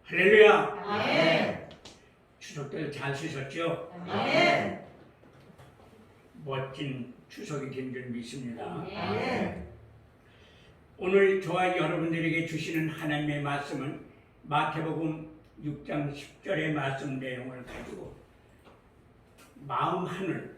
할렐루야. 아멘. 추석들 잘 쓰셨죠? 아멘. 멋진 추석이 된 줄 믿습니다. 아멘. 오늘 저와 여러분들에게 주시는 하나님의 말씀은 마태복음 6장 10절의 말씀 내용을 가지고 마음 하늘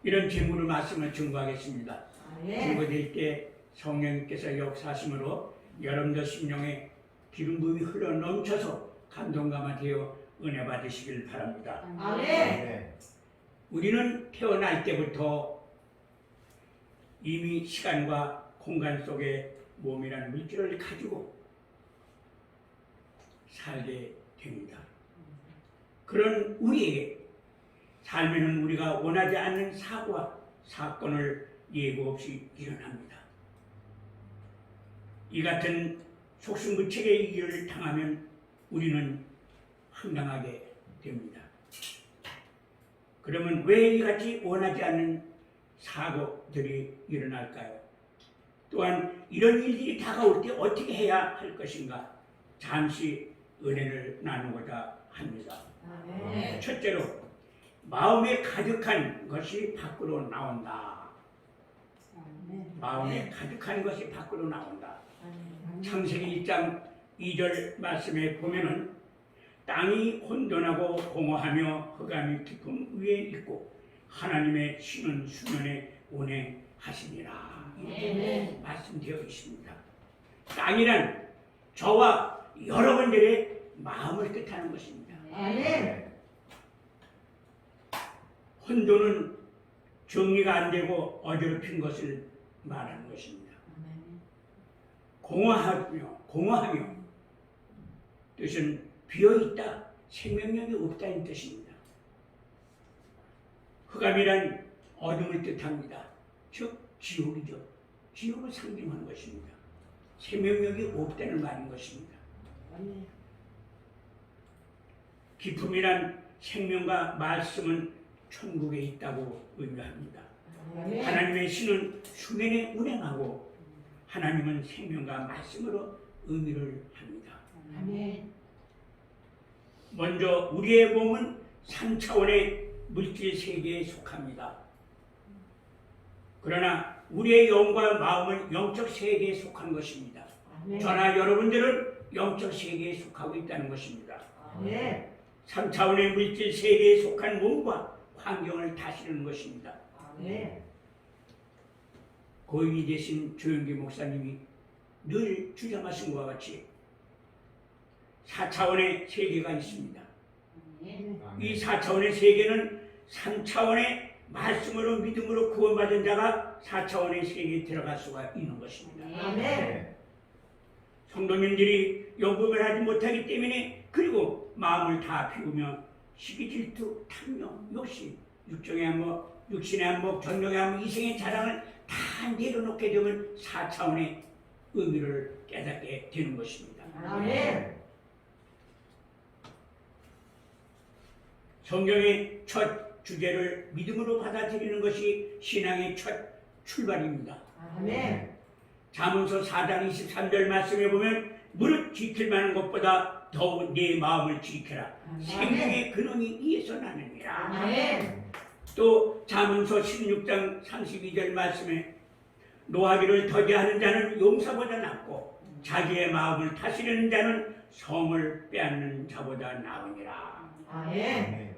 이런 제목으로 말씀을 증거하겠습니다. 증거될 때 성령님께서 역사하심으로 여러분들 심령에 기름 부음이 흘러 넘쳐서 감동감화 되어 은혜 받으시길 바랍니다. 아멘. 우리는 태어날 때부터 이미 시간과 공간 속에 몸이라는 물질을 가지고 살게 됩니다. 그런 우리에게 삶에는 우리가 원하지 않는 사고와 사건을 예고 없이 일어납니다. 이 같은 속수무책의 일을 당하면 우리는 황당하게 됩니다. 그러면 왜 이같이 원하지 않는 사고들이 일어날까요? 또한 이런 일들이 다가올 때 어떻게 해야 할 것인가? 잠시 은혜를 나누고자 합니다. 아멘. 첫째로 마음에 가득한 것이 밖으로 나온다. 마음에 가득한 것이 밖으로 나온다. 창세기 1장 2절 말씀에 보면은 땅이 혼돈하고 공허하며 흑암이 깊음 위에 있고 하나님의 신은 수면에 운행하시니라. 이렇게 말씀되어 있습니다. 땅이란 저와 여러분들의 마음을 뜻하는 것입니다. 아멘. 혼돈은 정리가 안 되고 어지럽힌 것을 말하는 것입니다. 공허하며 뜻은 비어있다, 생명력이 없다는 뜻입니다. 흑암이란 어둠을 뜻합니다. 즉 지옥이죠. 지옥을 상징하는 것입니다. 생명력이 없다는 말인 것입니다. 기쁨이란 생명과 말씀은 천국에 있다고 의미합니다. 하나님의 신은 수면에 운행하고 하나님은 생명과 말씀으로 의미를 합니다. 아멘. 먼저 우리의 몸은 3차원의 물질 세계에 속합니다. 그러나 우리의 영과 마음은 영적 세계에 속한 것입니다. 저나 여러분들은 영적 세계에 속하고 있다는 것입니다. 아멘. 3차원의 물질 세계에 속한 몸과 환경을 다스리는 것입니다. 아멘. 고인이 되신 조영기 목사님이 늘 주장하신 것과 같이 4차원의 세계가 있습니다. 이 4차원의 세계는 3차원의 말씀으로 믿음으로 구원받은 자가 4차원의 세계에 들어갈 수가 있는 것입니다. 아멘. 성도님들이 영접을 하지 못하기 때문에 그리고 마음을 다 비우며 시기 질투 탐욕 욕심 육정의 한몫 육신의 한몫 전력의 한몫 이생의 자랑을 다 내려놓게 되면 4차원의 의미를 깨닫게 되는 것입니다. 아멘. 성경의 첫 주제를 믿음으로 받아들이는 것이 신앙의 첫 출발입니다. 아멘. 잠언서 4장 23절 말씀에 보면 무릇 지킬 만한 것보다 더욱 내 마음을 지켜라. 생명의 근원이 이에서 나느니라. 아멘. 또 잠언서 16장 32절 말씀에 노하기를 더디하는 자는 용사보다 낫고 자기의 마음을 다스리는 자는 성을 빼앗는 자보다 나으니라. 아멘.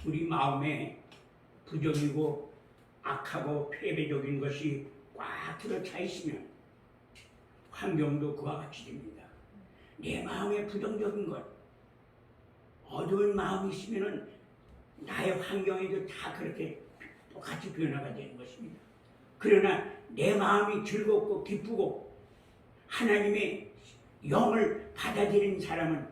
우리 마음에 부정이고 악하고 패배적인 것이 꽉 들어차 있으면 환경도 그와 같이 됩니다. 내 마음에 부정적인 것, 어두운 마음이 있으면 나의 환경에도 다 그렇게 똑같이 변화가 되는 것입니다. 그러나 내 마음이 즐겁고 기쁘고 하나님의 영을 받아들인 사람은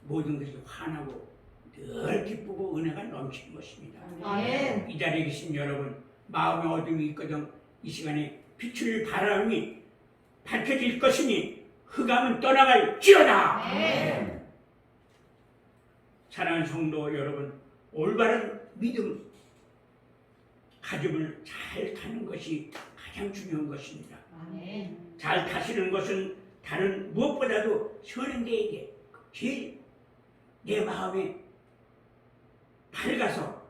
모든 것이 환하고 늘 기쁘고 은혜가 넘치는 것입니다. 아멘. 이 자리에 계신 여러분, 마음의 어둠이 있거든 이 시간에 빛을 바라니 밝혀질 것이니 흑암은 떠나갈지어다. 아멘. 사랑하는 성도 여러분, 올바른 믿음 가짐을 잘 타는 것이 가장 중요한 것입니다. 아멘. 잘 타시는 것은 다른 무엇보다도 선한 데에게 제일 내 마음에 밝아서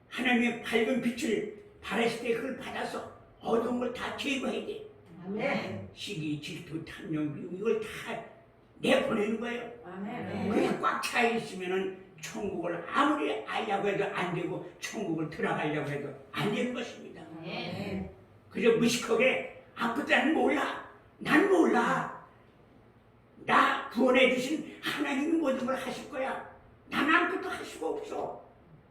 하나님의 밝은 빛을 발했을 때 그걸 받아서 어두운 걸 다 제거해야 돼. 아멘. 시기, 질투, 탐욕, 미움 이걸 다 내보내는 거예요. 아멘. 그게 꽉 차 있으면은 천국을 아무리 알려고 해도 안 되고 천국을 들어가려고 해도 안 되는 것입니다. 아멘. 그저 무식하게 아무것도 몰라. 난 몰라. 나 구원해 주신 하나님이 모든 걸 하실 거야. 난 아무것도 할 수가 없어.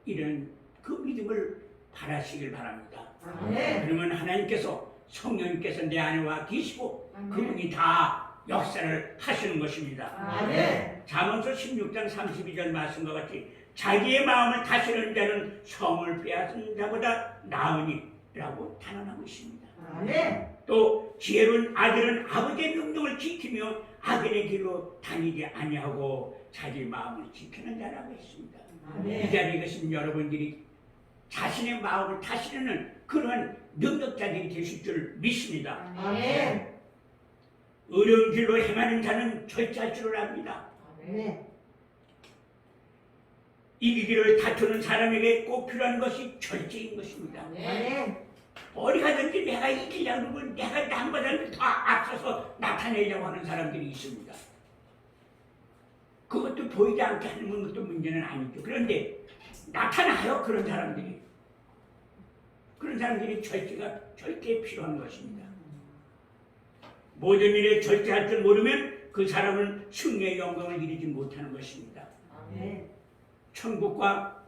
이런 그 믿음을 바라시길 바랍니다. 아멘. 그러면 하나님께서 성령님께서 내 안에 와 계시고 아멘. 그분이 다 역사를 하시는 것입니다. 아멘. 잠언서 16장 32절 말씀과 같이 자기의 마음을 다스리는 자는 성을 빼앗은 자보다 나으니 라고 단언하고 있습니다. 아멘. 또 지혜로운 아들은 아버지의 명령을 지키며 악인의 길로 다니지 아니하고 자기 마음을 지키는 자라고 했습니다. 아멘. 이 자리에 계신 여러분들이 자신의 마음을 다스리는 그런 능력자들이 되실 줄 믿습니다. 아멘. 어려운 길로 행하는 자는 절제할 줄을 압니다. 아멘. 이기기를 다투는 사람에게 꼭 필요한 것이 절제인 것입니다. 아멘. 어디 가든지 내가 이기려고 그러고 내가 남보다는 더 앞서서 나타내려고 하는 사람들이 있습니다. 그것도 보이지 않게 하는 것도 문제는 아니죠. 그런데 나타나요, 그런 사람들이. 그런 사람들이 절제가 절대 필요한 것입니다. 모든 일에 절제할 줄 모르면 그 사람은 승리의 영광을 이루지 못하는 것입니다. 아멘. 천국과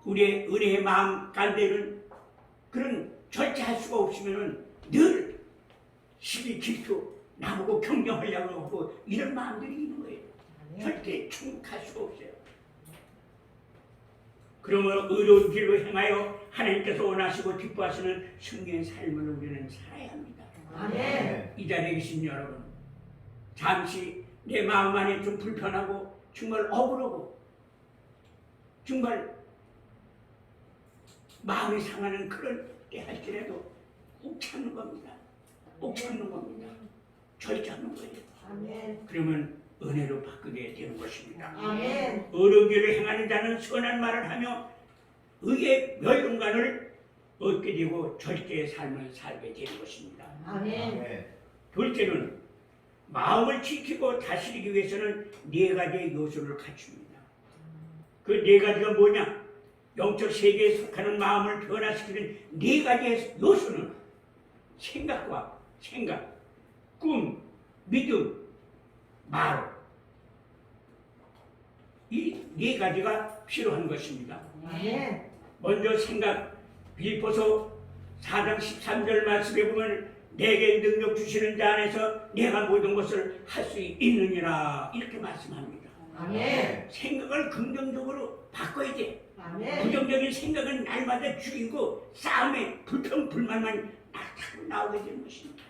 우리의 은혜의 마음 가운데는 그런 절제할 수가 없으면 늘 시기 질투 나보고 경쟁하려고 하고 이런 마음들이 있는 거예요. 절대 충족할 수가 없어요. 그러므로 의로운 길로 행하여 하나님께서 원하시고 기뻐하시는 승리의 삶을 우리는 살아야 합니다. 아멘. 이 자리에 계신 여러분, 잠시 내 마음 안에 좀 불편하고 정말 억울하고 정말 마음이 상하는 그럴 때 할지라도 꼭 참는 겁니다. 꼭 참는 겁니다. 절제하는 거예요. 아멘. 그러면 은혜로 바꾸게 되는 것입니다. 아멘. 어려운 길을 행하는 자는 선한 말을 하며 의의 멸관을 얻게 되고 절제의 삶을 살게 되는 것입니다. 아멘. 둘째는 마음을 지키고 다스리기 위해서는 네 가지의 요소를 갖춥니다. 그 네 가지가 뭐냐? 영적 세계에 속하는 마음을 변화시키는 네 가지의 요소는 생각, 꿈, 믿음, 말. 이 네 가지가 필요한 것입니다. 아멘. 먼저 생각, 빌립보서 4장 13절 말씀에 보면 내게 능력 주시는 자 안에서 내가 모든 것을 할 수 있느니라 이렇게 말씀합니다. 아멘. 생각을 긍정적으로 바꿔야 돼. 아멘. 부정적인 생각은 날마다 죽이고 싸움에 불평, 불만만 자꾸 나오게 되는 것입니다.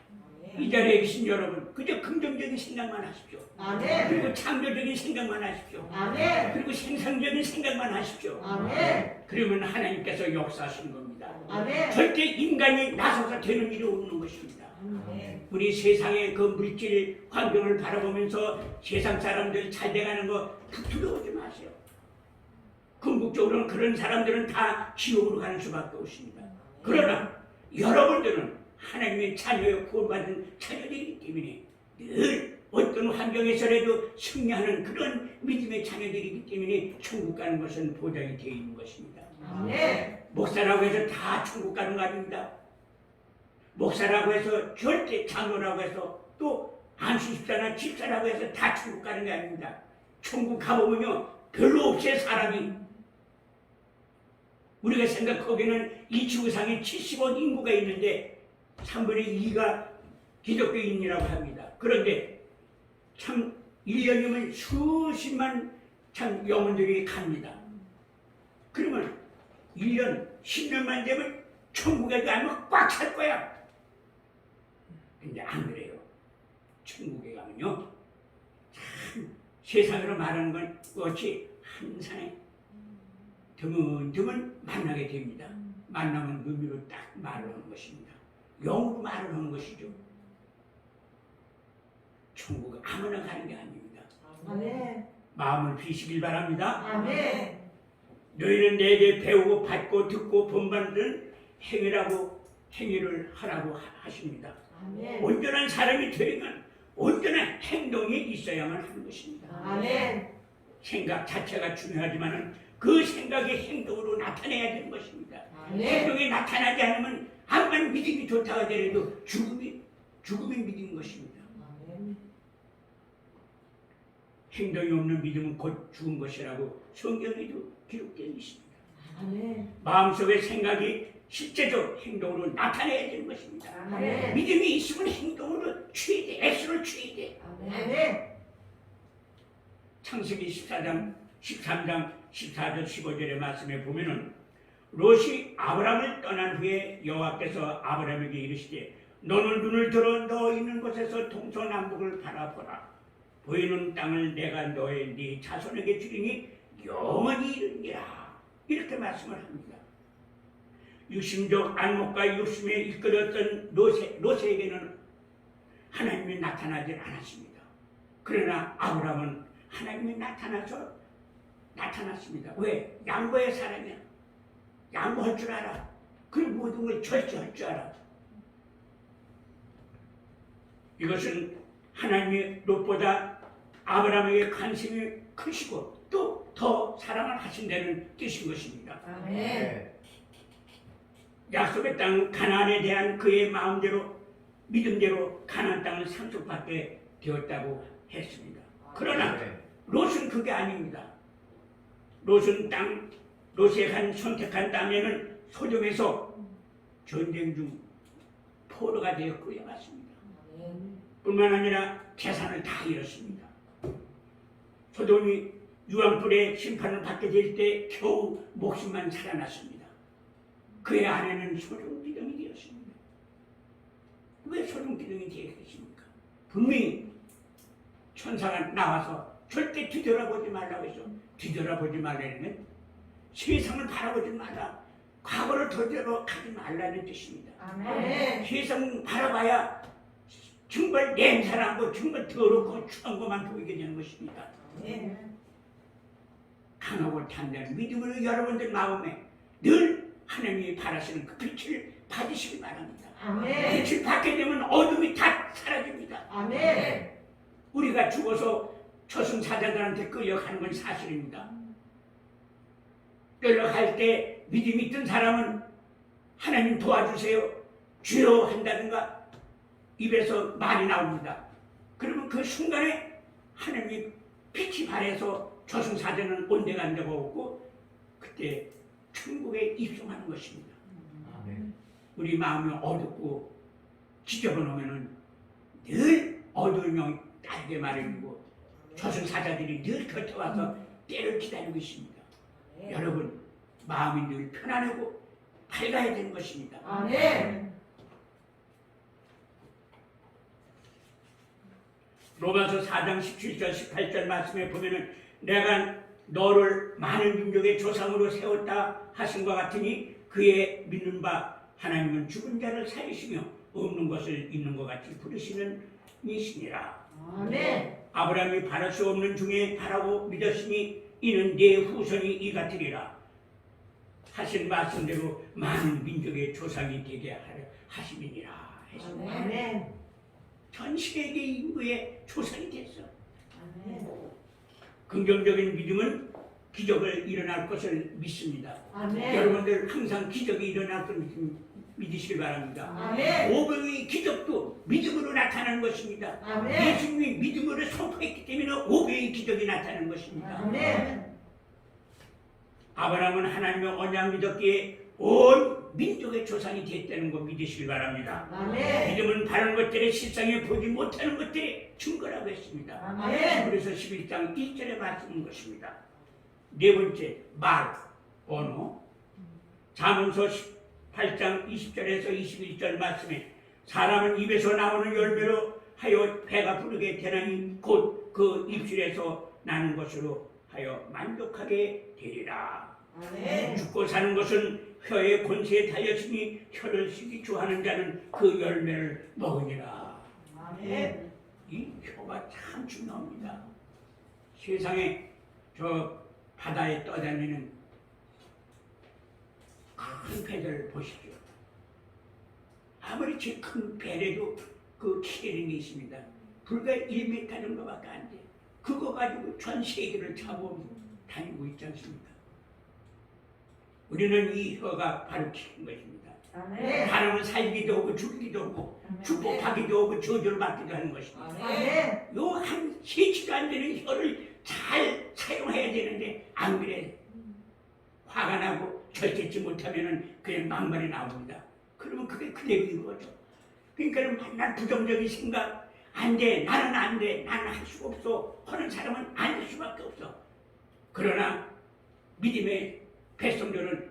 이 자리에 계신 여러분, 그저 긍정적인 생각만 하십시오. 아멘. 그리고 창조적인 생각만 하십시오. 아멘. 그리고 생산적인 생각만 하십시오. 아멘. 그러면 하나님께서 역사하시는 겁니다. 아멘. 절대 인간이 나서서 되는 일이 없는 것입니다. 아멘. 우리 세상의 그 물질 환경을 바라보면서 세상 사람들 잘 돼가는 거 부끄러워하지 마세요. 궁극적으로는 그런 사람들은 다 지옥으로 가는 수밖에 없습니다. 그러나 여러분들은 하나님의 자녀의 구원받은 자녀들이기 때문에 늘 어떤 환경에서라도 승리하는 그런 믿음의 자녀들이기 때문에 천국 가는 것은 보장이 되어 있는 것입니다. 아멘. 목사라고 해서 다 천국 가는 거 아닙니다. 목사라고 해서 절대 장로라고 해서 또 안수집사나 집사라고 해서 다 천국 가는 게 아닙니다. 천국 가보면요 별로 없어요 사람이. 우리가 생각하기에는 이 지구상에 70억 인구가 있는데 3분의 2가 기독교인이라고 합니다. 그런데 참 1년이면 수십만 참 영혼들이 갑니다. 그러면 1년, 10년만 되면 천국에 가면 꽉 찰 거야. 근데 안 그래요. 천국에 가면요 참 세상으로 말하는 건 그렇지 한 산에 드문드문 만나게 됩니다. 만나면 의미로 딱 말을 하는 것입니다. 영으로 말을 하는 것이죠. 천국 아무나 가는 게 아닙니다. 아멘. 마음을 비시길 바랍니다. 아멘. 너희는 내게 배우고 받고 듣고 본받는 행위를 하라고 하십니다. 아멘. 온전한 사람이 되려면 온전한 행동이 있어야만 하는 것입니다. 아멘. 생각 자체가 중요하지만 그 생각이 행동으로 나타내야 되는 것입니다. 아멘. 행동이 나타나지 않으면 암만 믿음이 좋다고 하더라도 죽음이 믿음인 것입니다. 아멘. 행동이 없는 믿음은 곧 죽은 것이라고 성경에도 기록되어 있습니다. 아멘. 마음속의 생각이 실제적 행동으로 나타내야 되는 것입니다. 아멘. 믿음이 있으면 행동으로 취해야 돼. 액션을 취해야 돼. 아멘. 창세기 13장 14절 15절의 말씀에 보면은 롯이 아브라함을 떠난 후에 여호와께서 아브라함에게 이르시되 너는 눈을 들어 너 있는 곳에서 동서남북을 바라보라. 보이는 땅을 내가 네 자손에게 주리니 영원히 이르니라. 이렇게 말씀을 합니다. 육신적 안목과 욕심에 이끌었던 롯에게는 하나님이 나타나지 않았습니다. 그러나 아브라함은 하나님이 나타났습니다. 왜? 양보의 사람이야. 양보할 줄 알아. 그리고 모든 걸 절제할 줄 알아. 이것은 하나님이 롯보다 아브라함에게 관심이 크시고 또 더 사랑을 하신다는 뜻인 것입니다. 아멘. 약속의 땅 가나안에 대한 그의 마음대로 믿음대로 가나안 땅을 상속받게 되었다고 했습니다. 그러나 롯은 그게 아닙니다. 롯이 선택한 땅에는 소돔에서 전쟁 중 포로가 되어 끌려갔습니다. 뿐만 아니라 재산을 다 잃었습니다. 소돔이 유황불의 심판을 받게 될 때 겨우 목숨만 살아났습니다. 그의 아내는 소돔기둥이 되었습니다. 왜 소돔기둥이 되었습니까? 분명히 천사가 나와서 절대 뒤돌아보지 말라고 해서 뒤돌아보지 말라는 세상을 바라보지 마라. 과거를 되돌아 가지 말라는 뜻입니다. 아멘. 세상 바라봐야 정말 냄새나고 정말 더럽고 추한 것만 보이게 되는 것입니다. 아멘. 강하고 단단한 믿음으로 여러분들 마음에 늘 하나님이 바라시는 그 빛을 받으시기 바랍니다. 아멘. 빛을 받게 되면 어둠이 다 사라집니다. 아멘. 우리가 죽어서 저승사자들한테 끌려가는 건 사실입니다. 끌려갈 때 믿음이 있던 사람은 하나님 도와주세요 주여 한다든가 입에서 말이 나옵니다. 그러면 그 순간에 하나님이 빛이 발해서 저승사자는 온데간데가 없고 그때 천국에 입성하는 것입니다. 우리 마음이 어둡고 지저분하면은 늘 어두운 영이 딸게 마련이고 저승사자들이 늘 곁에 와서 때를 기다리고 있습니다. 여러분 마음이 늘 편안하고 밝아야 되는 것입니다. 아멘. 로마서 4장 17절 18절 말씀에 보면은 내가 너를 많은 민족의 조상으로 세웠다 하신 것 같으니 그의 믿는 바 하나님은 죽은 자를 살리시며 없는 것을 있는 것 같이 부르시는 이시니라. 아멘. 아브라함이 바랄 수 없는 중에 바라고 믿었으니 이는 내 후손이 이 같으리라 하신 말씀대로 많은 민족의 조상이 되게 하려 하심이니라 했습니다. 아멘. 전 세계 인구의 조상이 됐어. 아멘. 긍정적인 믿음은 기적을 일어날 것을 믿습니다. 아멘. 여러분들 항상 기적이 일어날 것을 믿으시길 바랍니다. 아멘. 오병의 기적도 믿음으로 나타나는 것입니다. 아멘. 예수님이 믿음으로 선포했기 때문에 오병의 기적이 나타나는 것입니다. 아멘. 아브라함은 하나님의 언약 믿었기에 온 민족의 조상이 됐다는 거 믿으시길 바랍니다. 아멘. 믿음은 바른 것들의 실상에 보지 못하는 것들의 증거라고 했습니다. 아멘. 그래서 11장 1절에 말씀한 것입니다. 네 번째, 말, 언어. 잠언서 8장 20절에서 21절 말씀에 사람은 입에서 나오는 열매로 하여 배가 부르게 되나니 곧 그 입술에서 나는 것으로 하여 만족하게 되리라. 아멘. 죽고 사는 것은 혀의 권세에 달렸으니 혀를 쓰기 좋아하는 자는 그 열매를 먹으니라. 아멘. 이 혀가 참 중요합니다. 세상에 저 바다에 떠다니는 큰 배들 보십시오. 아무리 제일 큰 배라도 그 키라는 게 있습니다. 불과 1m 정도밖에 안 돼. 그거 가지고 전 세계를 타고 다니고 있지 않습니까? 우리는 이 혀가 바로 키인 것입니다. 아멘. 사람은 살기도 하고 죽기도 하고 축복하기도 하고 저주를 받기도 하는 것입니다. 아멘. 요 한 세치도 안 되는 혀를 잘 사용해야 되는데 안 그래. 화가 나고 절제지 못하면은 그냥 막말이 나옵니다. 그러면 그게 그대로 이루어져. 그러니까 맨날 부정적인 생각, 안 돼, 나는 안 돼, 나는 할 수가 없어 하는 사람은 안 될 수밖에 없어. 그러나 믿음의 백성들은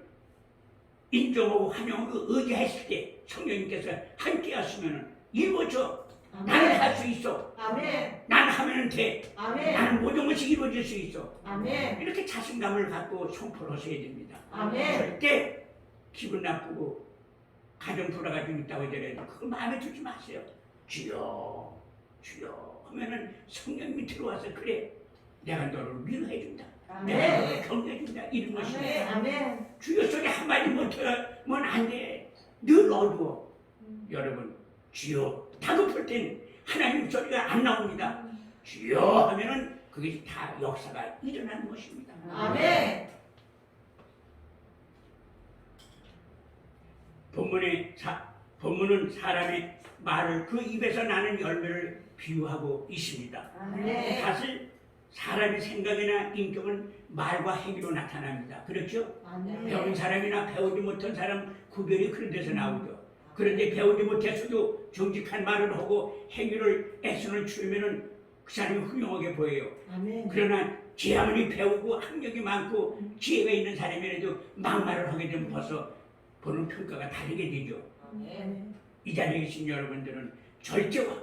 인정하고 환영하고 의지했을 때 성령님께서 함께 하시면 이루어져. 나는 할 수 있어. 아멘. 나는 하면 돼. 아멘. 나는 모든 것이 이루어질 수 있어. 아멘. 이렇게 자신감을 갖고 선포를 하셔야 됩니다. 아멘. 절대 기분 나쁘고 가정 불화가 좀 있다고 하더라도 그거 마음에 두지 마세요. 주여 주여 하면은 성령님이 들어와서 그래 내가 너를 위로해 준다. 내가 아멘. 너를 격려해 준다. 이런 것입니다. 아멘. 주여 소리 한마디 못하면 안 돼. 늘 어두워. 여러분 주여 다급할 땐 하나님 소리가 안 나옵니다. 주여 하면은 그게 다 역사가 일어나는 것입니다. 아멘. 본문은 사람의 말을 그 입에서 나는 열매를 비유하고 있습니다. 아멘. 사실 사람의 생각이나 인격은 말과 행위로 나타납니다. 그렇죠? 아멘. 배운 사람이나 배우지 못한 사람 구별이 그런 데서 나오죠. 그런데 배우지 못해서도 정직한 말을 하고 행위를 액션을 취하면은 그 사람이 훌륭하게 보여요. 아멘. 그러나 지 아무리 배우고 학력이 많고 지혜가 있는 사람이라도 막말을 하게 되면 벌써 보는 평가가 다르게 되죠. 아멘. 이 자리에 계신 여러분들은 절제와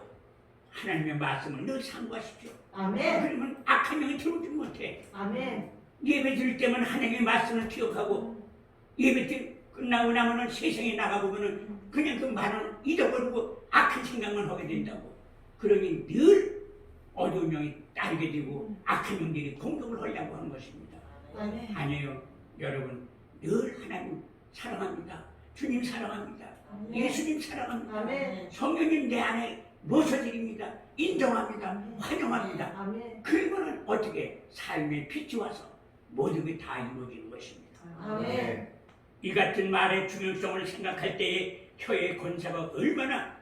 하나님의 말씀을 늘 상고하십시오. 아멘. 그러면 악한 영이 들어오지 못해. 아멘. 예배 드릴 때면 하나님의 말씀을 기억하고 예배 끝나고 나면은 세상에 나가보면은 그냥 그 말은 잊어버리고 악한 생각만 하게 된다고. 그러니 늘 어두운 영이 따르게 되고 악한 영들이 공격을 하려고 하는 것입니다. 아멘. 아니에요. 여러분 늘 하나님 사랑합니다. 주님 사랑합니다. 예수님 사랑합니다. 아멘. 성령님 내 안에 모셔드립니다. 인정합니다. 환영합니다. 아멘. 그리고는 어떻게 삶의 빛이 와서 모든 게 다 이루어지는 것입니다. 아멘. 이 같은 말의 중요성을 생각할 때에 혀의 권세가 얼마나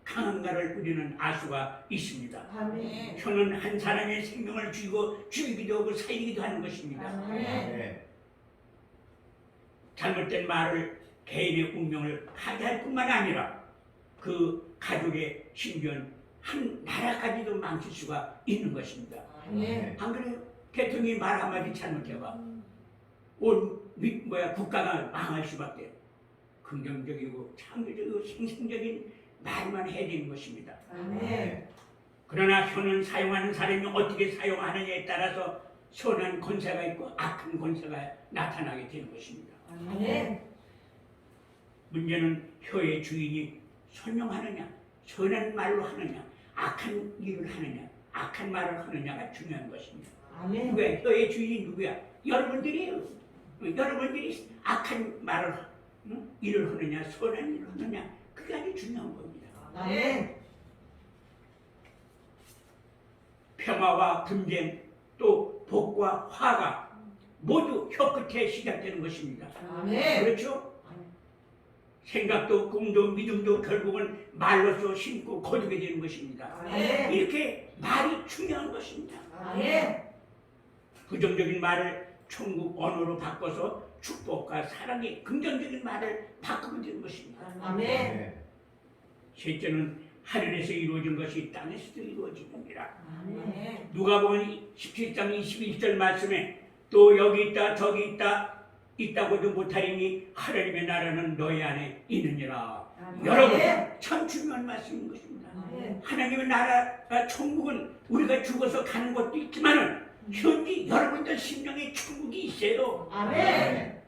강한가를 우리는 알 수가 있습니다. 아멘. 혀는 한 사람의 생명을 죽이기도 하고 살리기도 하는 것입니다. 아멘. 잘못된 말을 개인의 운명을 파괴할 뿐만 아니라 그 가족의 심지어 한 나라까지도 망칠 수가 있는 것입니다. 아멘. 안 그래요? 대통령이 말 한마디 잘못해봐 온 국가가 망할 수밖에. 긍정적이고 창조적이고 생생적인 말만 해야 되는 것입니다. 아멘. 그러나 혀는 사용하는 사람이 어떻게 사용하느냐에 따라서 선한 권세가 있고 악한 권세가 나타나게 되는 것입니다. 아멘. 문제는 혀의 주인이 선용하느냐, 선한 말로 하느냐, 악한 일을 하느냐, 악한 말을 하느냐가 중요한 것입니다. 아멘. 누구야? 혀의 주인이 누구야? 여러분들이에요. 여러분들이 악한 말을 일을 하느냐, 선한 일을 하느냐, 그게 아주 중요한 겁니다. 아멘. 평화와 분쟁, 또 복과 화가 모두 혀 끝에 시작되는 것입니다. 아멘. 그렇죠? 생각도 꿈도 믿음도 결국은 말로써 심고 거두게 되는 것입니다. 아멘. 이렇게 말이 중요한 것입니다. 아멘. 부정적인 말을 천국 언어로 바꿔서 축복과 사랑의 긍정적인 말을 바꾸면 되는 것입니다. 아멘. 셋째는 하늘에서 이루어진 것이 땅에서도 이루어지느니라. 아멘. 누가복음 17장 21절 말씀에 또 여기 있다 저기 있다고도 못하리니 하나님의 나라는 너희 안에 있느니라. 아멘. 여러분 참 중요한 말씀인 것입니다. 아멘. 하나님의 나라가 천국은 우리가 죽어서 가는 것도 있지만은 현재 여러분들 심령에 천국이 있어요. 아멘.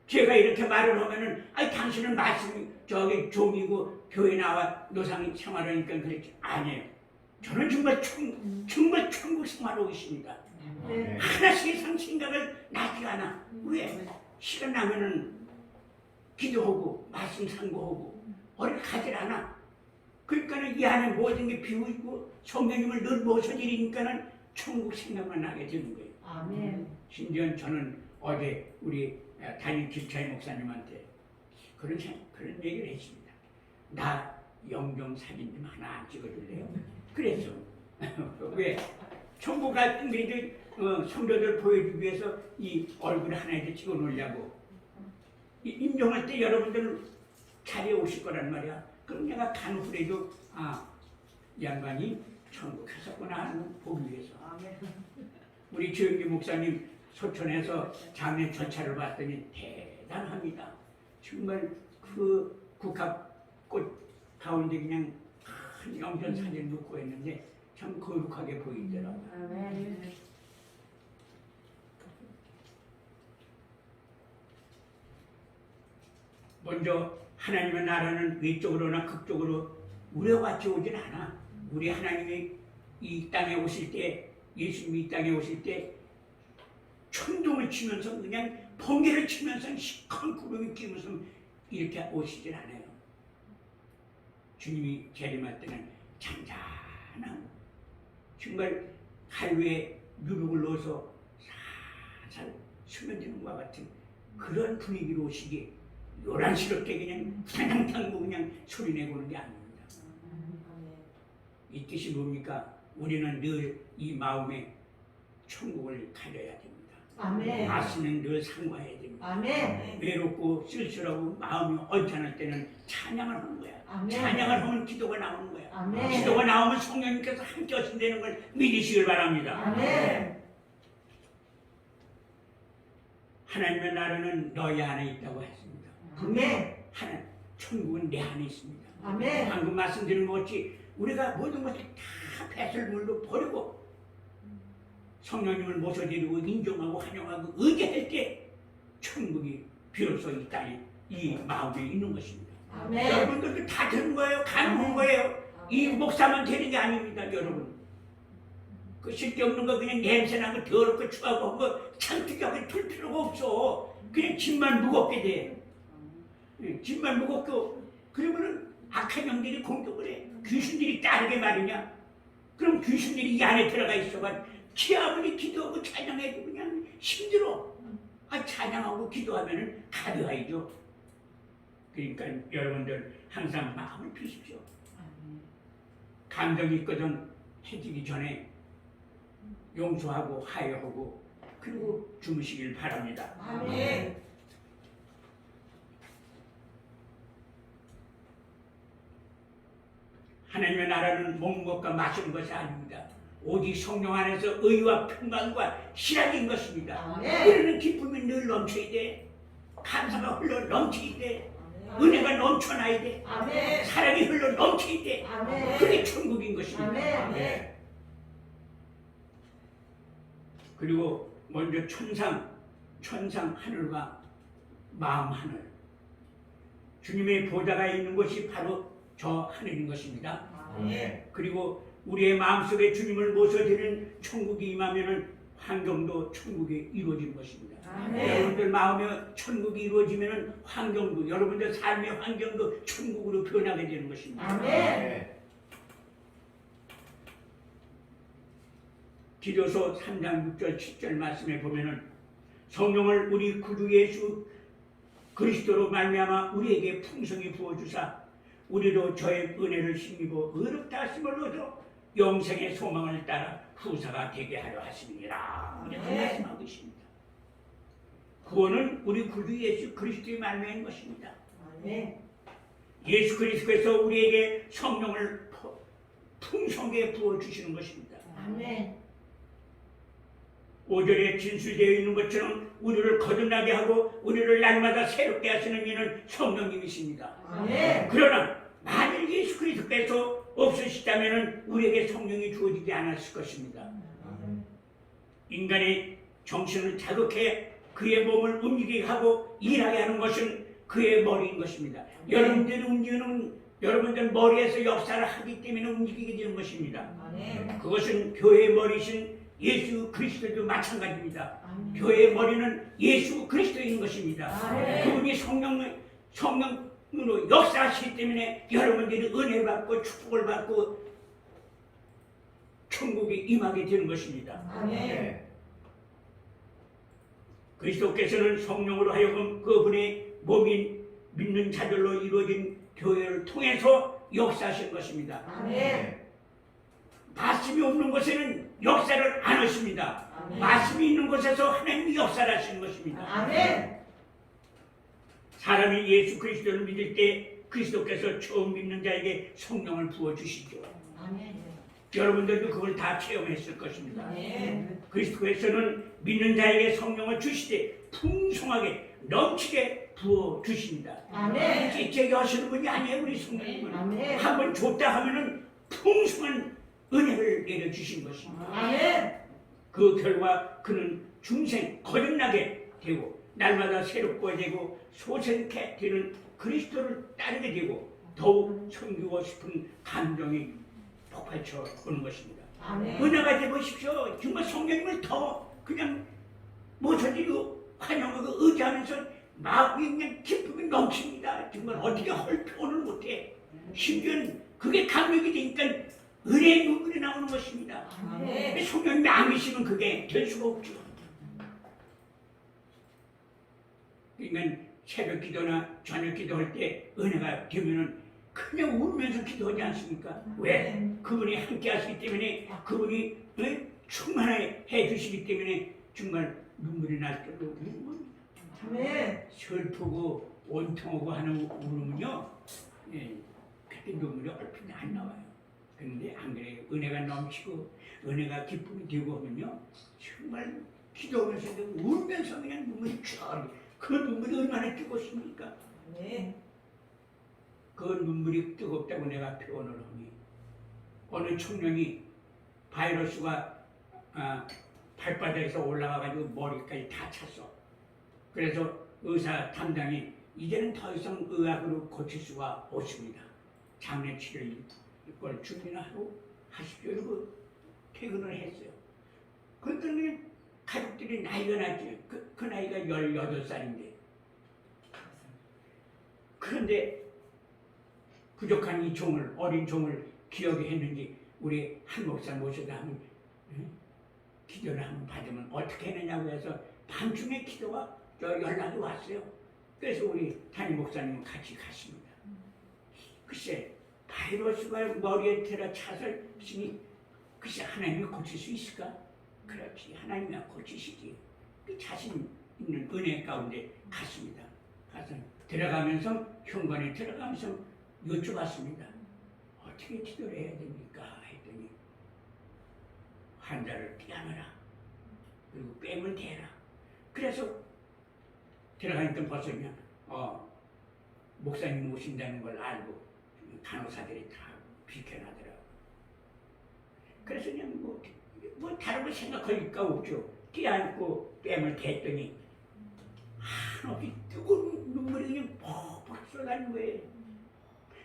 제가 이렇게 말을 하면은 당신은 말씀 저기 종이고 교회 나와 노상 생활하니까 그렇지. 아니에요. 저는 정말 천국 생활하고 있습니다. 네. 하나 세상 생각을 나지 않아. 왜? 시간 나면은 기도하고 말씀 상고하고 어디 가질 않아. 그러니까는 이 안에 모든 게 비어있고 성령님을 늘 모셔드리니까는 천국 생각만 나게 되는 거예요. 아멘. 심지어 저는 어제 우리 담임 김차희 목사님한테 그런 얘기를 했습니다. 나 영정 사진 좀 하나 찍어줄래요? 그랬어. 왜? 천국 갈 때 성도들 보여주기 위해서 이 얼굴 하나 이렇게 찍어 놓으려고. 임종할 때 여러분들 자리에 오실 거란 말이야. 그럼 내가 간 후에도 이 양반이 천국 갔었구나 하는 걸 보기 위해서. 우리 최영기 목사님 소천에서 장례 절차를 봤더니 대단합니다. 정말 그 국화꽃 가운데 그냥 큰 영전 사진 놓고 했는데 참 거룩하게 보이더라고요. 아멘. 먼저 하나님의 나라는 외적으로나 극적으로 우려같이 오진 않아. 우리 하나님이 이 땅에 오실 때, 예수님이 이 땅에 오실 때 천둥을 치면서 그냥 번개를 치면서 시커먼 구름이 끼면서 이렇게 오시질 않아요. 주님이 재림할 때는 잔잔한 정말 갈위에 누룩을 넣어서 살살 스며드는 것과 같은 그런 분위기로 오시기 요란스럽게 그냥 탕탕탕 그냥 소리내고 오는 게 아닙니다. 이 뜻이 뭡니까? 우리는 늘 이 마음에 천국을 가져야 됩니다. 아멘. 말씀은 늘 상고해야 됩니다. 아멘. 외롭고 쓸쓸하고 마음이 언짢을 때는 찬양을 하는 거야. 아멘. 찬양을 하면 기도가 나오는 거야. 아멘. 기도가 나오면 성령님께서 함께 하신다는 걸 믿으시길 바랍니다. 아멘. 하나님의 나라는 너희 안에 있다고 했습니다. 아멘. 천국은 내 안에 있습니다. 아멘. 방금 말씀드린 것 같이 우리가 모든 것을 다 배설물로 버리고 성령님을 모셔드리고 인정하고 환영하고 의지할 때 천국이 비로소 이 땅에 이 마음에 있는 것입니다. 아멘. 여러분들도 다 되는 거예요. 가능한 거예요. 이 목사만 되는 게 아닙니다, 여러분. 그 쓸데없는 거 그냥 냄새나고 더럽고 추하고 뭐 창피하게 둘 필요가 없어. 그냥 짐만 무겁게 돼. 짐만 무겁고 그러면은 악한 영들이 공격을 해. 귀신들이 따르게 말이냐. 그럼 귀신들이 이 안에 들어가 있어가 아무리 기도하고 찬양해도 그냥 힘들어. 찬양하고 기도하면은 가벼워야죠. 그러니까 여러분들 항상 마음을 피십시오. 감정이 있거든 해지기 전에 용서하고 화해하고 그리고 주무시길 바랍니다. 아멘. 하나님의 나라는 먹는 것과 마시는 것이 아닙니다. 오직 성령 안에서 의와 평강과 실학인 것입니다. 아멘. 우리는 기쁨이 늘 넘쳐야 돼. 감사가 흘러 넘쳐야 돼. 은혜가 넘쳐나야 돼. 아멘. 사랑이 흘러 넘쳐야 돼. 아멘. 그게 천국인 것입니다. 아멘. 그리고 먼저 천상 하늘과 마음 하늘. 주님의 보좌가 있는 곳이 바로 저 하늘인 것입니다. 아멘. 그리고 우리의 마음속에 주님을 모셔드리는 천국이 임하면은 환경도 천국이 이루어진 것입니다. 아멘. 여러분들 마음에 천국이 이루어지면은 환경도 여러분들 삶의 환경도 천국으로 변하게 되는 것입니다. 아멘. 디도서 3장 6절 7절 말씀에 보면은 성령을 우리 구주 예수 그리스도로 말미암아 우리에게 풍성히 부어 주사 우리로 저의 은혜를 힘입어 의롭다 하심을 얻어 영생의 소망을 따라 후사가 되게 하려 하심이니라. 이렇게 말씀하고 있습니다. 구원은 우리 구주 예수 그리스도의 말미암은 것입니다. 아멘. 예수 그리스도께서 우리에게 성령을 풍성하게 부어 주시는 것입니다. 아멘. 5절에 진술되어 있는 것처럼 우리를 거듭나게 하고 우리를 날마다 새롭게 하시는 이는 성령님이십니다. 아멘. 그러나 만일 예수 그리스도께서 없으시다면 우리에게 성령이 주어지지 않았을 것입니다. 인간의 정신을 자극해 그의 몸을 움직이게 하고 일하게 하는 것은 그의 머리인 것입니다. 여러분들이 움직이는 여러분들 머리에서 역사를 하기 때문에 움직이게 되는 것입니다. 아멘. 그것은 교회의 머리신 예수 그리스도도 마찬가지입니다. 아멘. 교회의 머리는 예수 그리스도인 것입니다. 아멘. 그분이 성령으로 역사하시기 때문에 여러분들이 은혜를 받고 축복을 받고 천국에 임하게 되는 것입니다. 아멘. 그리스도께서는 성령으로 하여금 그분의 몸인 믿는 자들로 이루어진 교회를 통해서 역사하신 것입니다. 아멘. 말씀이 없는 곳에는 역사를 안 하십니다. 아멘. 말씀이 있는 곳에서 하나님이 역사를 하시는 것입니다. 아멘. 사람이 예수 그리스도를 믿을 때 그리스도께서 처음 믿는 자에게 성령을 부어주시죠. 아멘. 여러분들도 그걸 다 체험했을 것입니다. 아멘. 그리스도께서는 믿는 자에게 성령을 주시되 풍성하게 넘치게 부어주십니다. 아멘. 찌찌하게 하시는 분이 아니에요. 우리 성령님은 아멘. 한번 줬다 하면은 풍성한 은혜를 내려주신 것입니다. 아멘. 그 결과 그는 중생 거듭나게 되고 날마다 새롭게 되고 소생케 되는 그리스도를 따르게 되고 더욱 섬기고 싶은 감정이 폭발쳐 오는 것입니다. 아멘. 은혜가 되보십시오. 정말 성령님을 더 그냥 모셔드리고 환영하고 의지하면서 마음이 그냥 기쁨이 넘칩니다. 정말 어떻게 할 표현을 못해. 심지어는 그게 감격이 되니까 은혜의 눈물이 나오는 것입니다. 아멘. 성령님이 안 계시면 그게 될 수가 없죠. 그러니까 새벽 기도나 저녁 기도할 때 은혜가 되면은 그냥 울면서 기도하지 않습니까? 왜? 그분이 함께 하시기 때문에 그분이 충만해 주시기 때문에 정말 눈물이 날 때도 우는 겁니다. 아멘. 슬프고 원통하고 하는 울음은요, 그때 눈물이 얼핏 안 나와요. 그런데 안 그래요. 은혜가 넘치고 은혜가 기쁨이 되고 하면요, 정말 기도하면서도 울면서 그냥 눈물이 쫙, 그 눈물이 얼마나 뜨겁습니까? 아멘. 그 눈물이 뜨겁다고 내가 표현을 하니 어느 청년이 바이러스가 발바닥에서 올라가가지고 머리까지 다 찼어. 그래서 의사 담당이 이제는 더 이상 의학으로 고칠 수가 없습니다. 장례 치료를 걸 준비나 하고 하십시오. 이러고 퇴근을 했어요. 그랬더니 가족들이 나이가 났죠. 그 나이가 18살인데. 그런데 부족한 이 종을, 어린 종을 기억이 했는지 우리 한 목사 모셔다 한번 기도를 한번 받으면 어떻게 했느냐고 해서 밤중에 기도가 연락이 왔어요. 그래서 우리 담임 목사님은 같이 갔습니다. 글쎄 바이러스가 머리에 들어 차서 있으니 글쎄 하나님이 고칠 수 있을까? 그렇지, 하나님이 고치시지. 그 자신 있는 은혜 가운데 갔습니다. 가서 들어가면서 현관에 들어가면서 여쭤봤습니다. 어떻게 기도를 해야 됩니까? 했더니 환자를 떼어내라. 그리고 뺨을 대라. 그래서 들어가니까 벌써 그냥 목사님 오신다는 걸 알고 간호사들이 다 비켜나더라고. 그래서 그냥 뭐 다른 거 생각할 거 없죠. 떼안고 뺨을 댔더니 한없이 뜨거운 눈물이 그냥 퍽퍽 쏟아지는 거예요.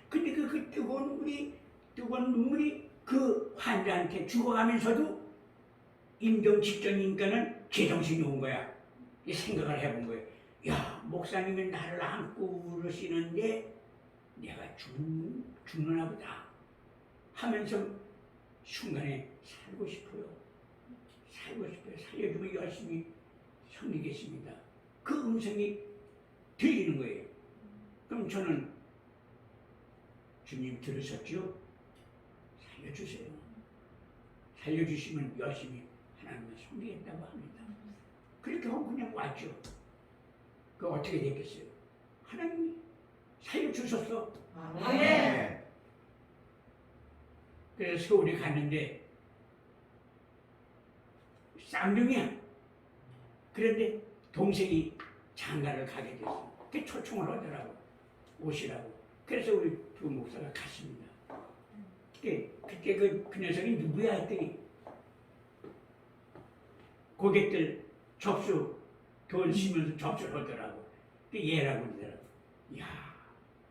근데 그 뜨거운 눈물이 그 환자한테 죽어가면서도 임종 직전이니까는 제정신이 온 거야. 이 생각을 해본 거예요. 야, 목사님이 나를 안고 그러시는데 내가 죽는나 보다 하면서 순간에 살고 싶어요. 살려주면 열심히 섬기겠습니다. 그 음성이 들리는 거예요. 그럼 저는 주님 들으셨죠? 살려주세요. 살려주시면 열심히 하나님을 섬기겠다고 합니다. 그렇게 하고 그냥 왔죠. 그 어떻게 됐겠어요? 하나님이 살려주셨어. 아멘. 그래서 서울에 갔는데 쌍둥이야. 그런데 동생이 장가를 가게 됐어. 그 초청을 하더라고. 오시라고. 그래서 우리 두 목사가 갔습니다. 그때 그 녀석이 누구야 했더니 고객들 접수 돈 쓰면서 접수를 하더라고. 그 얘라고 그러더라고. 이야,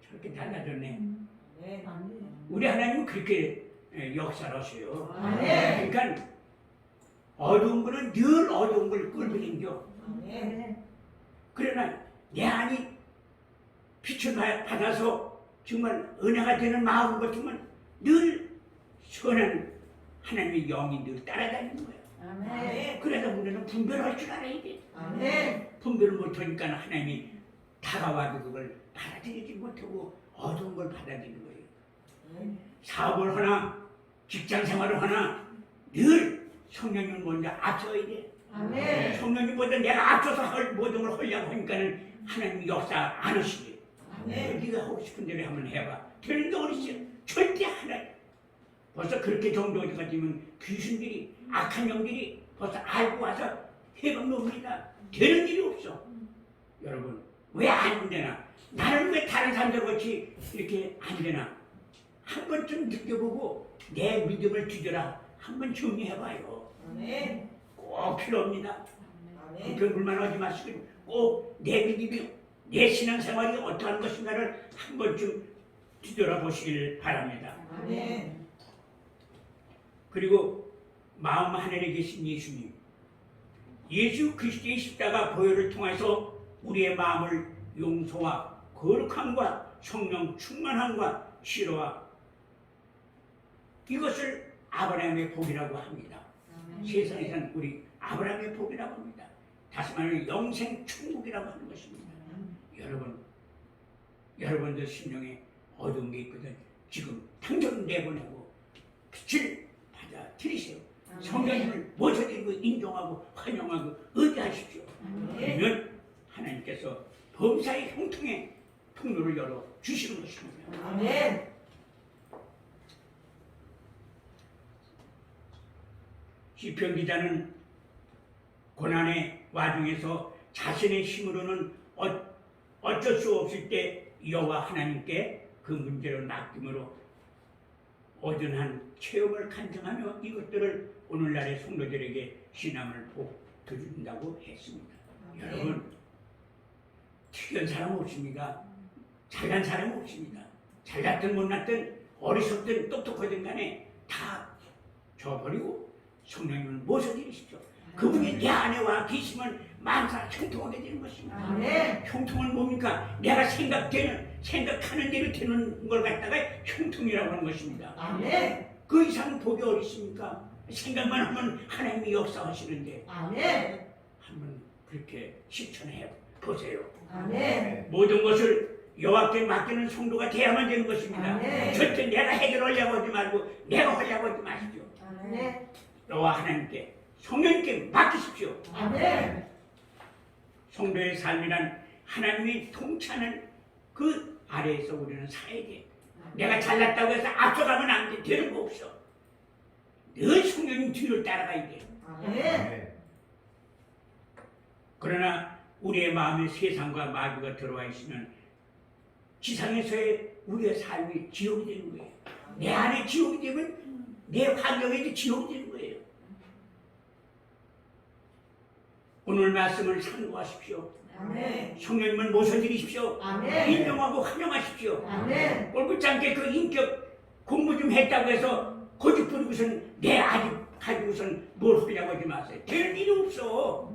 저렇게 달라졌네. 아멘. 우리 하나님은 그렇게 역사하셔요. 아멘. 그러니까 어두운 거는 늘 어두운 걸 끌고 댕겨. 아멘. 그러나 내 안이 빛을 받아서 정말 은혜가 되는 마음 같으면 늘 선한 하나님의 영이 늘 따라다니는 거야. 아멘. 그러다 우리는 분별할 줄 알아야 돼. 아멘. 분별을 못하니까 하나님이 다가와도 그걸 받아들이지 못하고 어두운 걸 받아들이는 거예요. 사업을 하나 직장 생활을 하나 늘 성령님을 먼저 앞서야 돼. 아멘. 성령님보다 내가 앞서서 할 모든 걸 하려고 하니까는 하나님이 역사 안 하시게. 아멘. 네가 하고 싶은 대로 한번 해봐. 되는데 어딨어? 절대 하나님. 벌써 그렇게 정도가 되면 귀신들이 악한 영들이 벌써 알고 와서 해방 놓습니다. 되는 일이 없어. 여러분 왜 안 되나? 나는 왜 다른 사람들 같이 이렇게 안 되나? 한 번쯤 느껴보고 내 믿음을 뒤져라. 한번 정리해봐요. 아멘. 꼭 필요합니다. 아멘. 불만 하지 마시고 꼭 내 믿음이 내 신앙생활이 어떠한 것인가를 한 번쯤 뒤돌아보시길 바랍니다. 아멘. 그리고 마음 하늘에 계신 예수님, 예수 그리스도의 십자가 보혈을 통해서 우리의 마음을 용서와 거룩함과 성령 충만함과 치료와 이것을 아브라함의 복이라고 합니다. 세상에선 우리 아브라함의 복이라고 합니다. 다시 말하면 영생 천국이라고 하는 것입니다. 여러분들 심령에 어두운 게 있거든. 지금 당장 내보내고 빛을 받아들이세요. 성령님을 모셔드리고 인정하고 환영하고 의지하십시오. 그러면 하나님께서 범사의 형통의 통로를 열어 주시는 것입니다. 아멘. 시편 기자는 고난의 와중에서 자신의 힘으로는 어쩔 수 없을 때 여호와 하나님께 그 문제를 맡김으로 어준한 체험을 간증하며 이것들을 오늘날의 성도들에게 신앙을 보여준다고 했습니다. 여러분 특이한 사람 없습니다. 잘난 사람 없습니다. 잘났든 못났든 어리석든 똑똑하든 간에 다 저버리고 성령님을 모셔드리십시오. 그분이 내 안에 와 계시면 만사 형통하게 되는 것입니다. 아멘. 형통은 뭡니까? 내가 생각하는 대로 되는 걸 갖다가 형통이라고 하는 것입니다. 아멘. 그 이상 복이 어디 있습니까? 생각만 하면 하나님이 역사하시는데 아멘. 한번 그렇게 실천해 보세요. 아멘. 모든 것을 여호와께 맡기는 성도가 돼야만 되는 것입니다. 아멘. 절대 내가 해결하려고 하지 말고 내가 하려고 하지 마십시오. 아멘. 여호와 하나님께 성령님께 맡기십시오. 아멘. 성도의 삶이란 하나님이 통치하는 그 아래에서 우리는 살아야 돼. 내가 잘났다고 해서 앞서가면 안 돼. 되는 거 없어. 늘 성령님 뒤를 따라가야 돼. 아멘. 그러나 우리의 마음에 세상과 마귀가 들어와 있으면 지상에서의 우리의 삶이 지옥이 되는 거예요. 내 안에 지옥이 되면 내 환경에도 지옥이 되는 거예요. 오늘 말씀을 상고하십시오. 아멘. 성령님을 모셔드리십시오. 아멘. 인정하고 환영하십시오. 아멘. 꼴붙지 않게 그 인격 공부 좀 했다고 해서 고집 부리고선 내 아직 가지고선 뭘 하려고 하지 마세요. 될 일이 없어.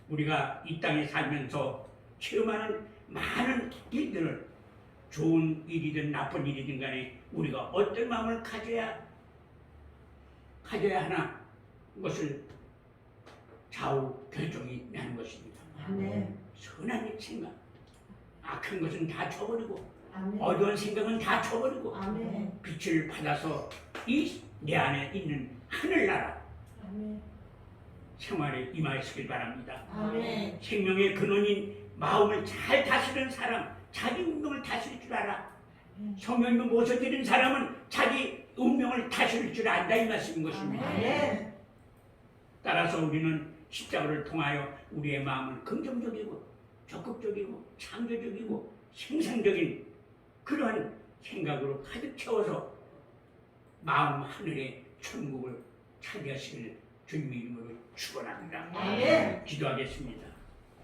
우리가 이 땅에 살면서 체험하는 많은 일들을 좋은 일이든 나쁜 일이든 간에 우리가 어떤 마음을 가져야 하나 것을 좌우 결정이 나는 것입니다. 아멘. 선한 생각, 악한 것은 다 쳐버리고 아멘. 어두운 생각은 다 쳐버리고 아멘. 빛을 받아서 이 내 안에 있는 하늘나라 아멘. 생활에 임하시길 바랍니다. 아멘. 생명의 근원인 마음을 잘 다스리는 사람, 자기 운명을 다스릴 줄 알아. 성령님을 모셔드리는 사람은 자기 운명을 다스릴 줄 안다 이 말씀인 것입니다. 아멘. 따라서 우리는 십자가를 통하여 우리의 마음을 긍정적이고 적극적이고 창조적이고 생산적인 그러한 생각으로 가득 채워서 마음 하늘의 천국을 차지하시길 주님의 이름으로 축원합니다. 아멘. 기도하겠습니다.